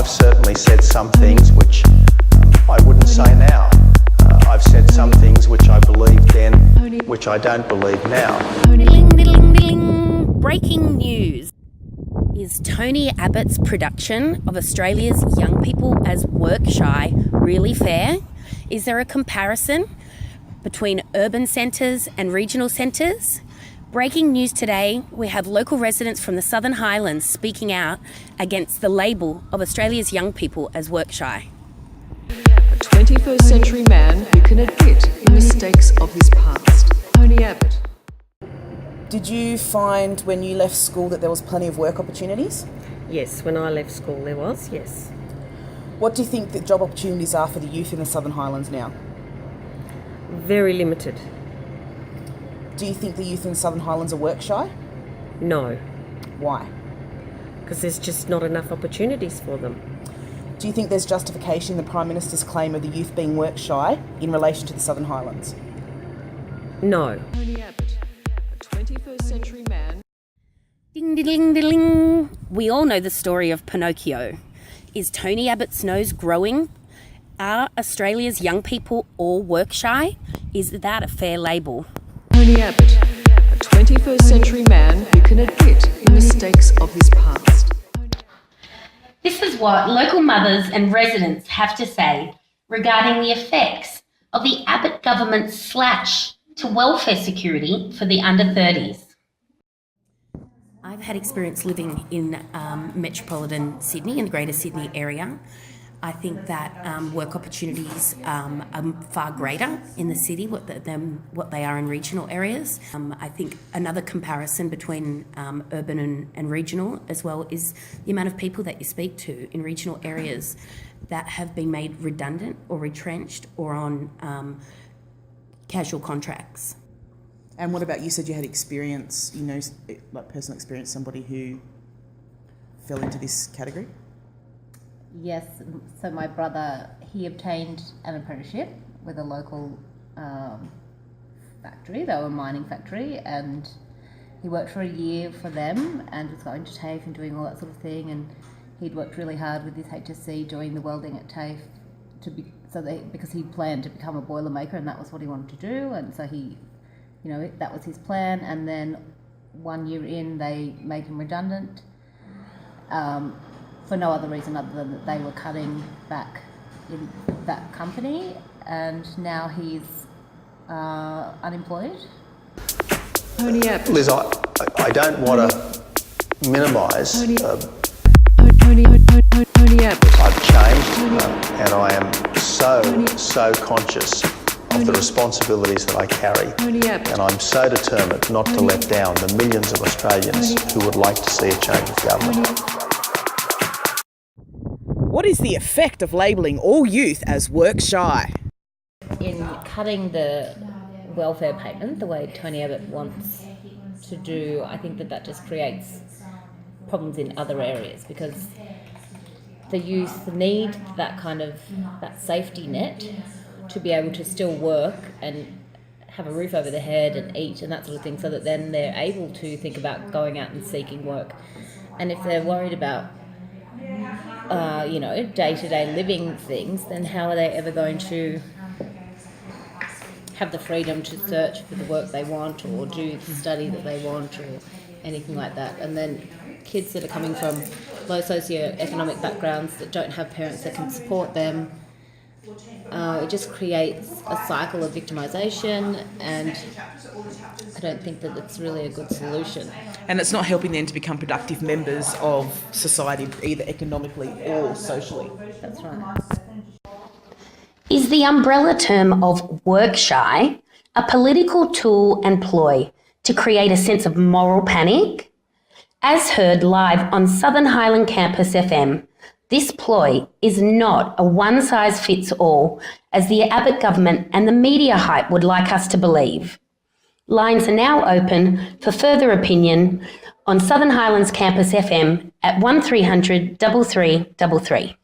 I've certainly said some things which I wouldn't say now. I've said some things which I believed then, which I don't believe now. Breaking news. Is Tony Abbott's production of Australia's young people as workshy really fair? Is there a comparison between urban centres and regional centres? Breaking news today, we have local residents from the Southern Highlands speaking out against the label of Australia's young people as workshy. A 21st century man who can admit the mistakes of his past. Tony Abbott. Did you find when you left school that there was plenty of work opportunities? Yes, when I left school there was, yes. What do you think the job opportunities are for the youth in the Southern Highlands now? Very limited. Do you think the youth in the Southern Highlands are work shy? No, Why? because there's just not enough opportunities for them. Do you think there's justification in the Prime Minister's claim of the youth being work shy in relation to the Southern Highlands? No. Tony Abbott. A 21st century man. Ding, ding, ding, ding. We all know the story of Pinocchio. Is Tony Abbott's nose growing? Are Australia's young people all work shy? Is that a fair label? Tony Abbott. A 21st century man who can admit the mistakes of his past. This is what local mothers and residents have to say regarding the effects of the Abbott government's slash to welfare security for the under 30s. I've had experience living in metropolitan Sydney, in the Greater Sydney area. I think that work opportunities are far greater in the city than what they are in regional areas. I think another comparison between urban and regional as well is the amount of people that you speak to in regional areas that have been made redundant or retrenched or on casual contracts. And what about, you said you had experience, like personal experience, somebody who fell into this category? Yes, so my brother, he obtained an apprenticeship with a local factory. They were a mining factory, and he worked for a year for them and was going to TAFE and doing all that sort of thing, and he'd worked really hard with his HSC doing the welding at TAFE because he planned to become a boiler maker, and that was what he wanted to do, and so he, that was his plan. And then 1 year in, they made him redundant. For no other reason other than that they were cutting back in that company, and now he's unemployed. Tony Abbott. Liz, I don't want to minimise. Tony Abbott. I've changed, and I am so conscious of the responsibilities that I carry. Tony Abbott. And I'm so determined not to let down the millions of Australians who would like to see a change of government. What is the effect of labelling all youth as work shy? In cutting the welfare payment the way Tony Abbott wants to do, I think that just creates problems in other areas, because the youth need that safety net to be able to still work and have a roof over their head and eat and that sort of thing, so that then they're able to think about going out and seeking work. And if they're worried about day-to-day living things, then how are they ever going to have the freedom to search for the work they want or do the study that they want or anything like that? And then kids that are coming from low socioeconomic backgrounds that don't have parents that can support them, it just creates a cycle of victimisation, and I don't think that it's really a good solution. And it's not helping them to become productive members of society, either economically or socially. That's right. Is the umbrella term of work shy a political tool and ploy to create a sense of moral panic? As heard live on Southern Highland Campus FM, this ploy is not a one-size-fits-all, as the Abbott government and the media hype would like us to believe. Lines are now open for further opinion on Southern Highlands Campus FM at 1300 3333.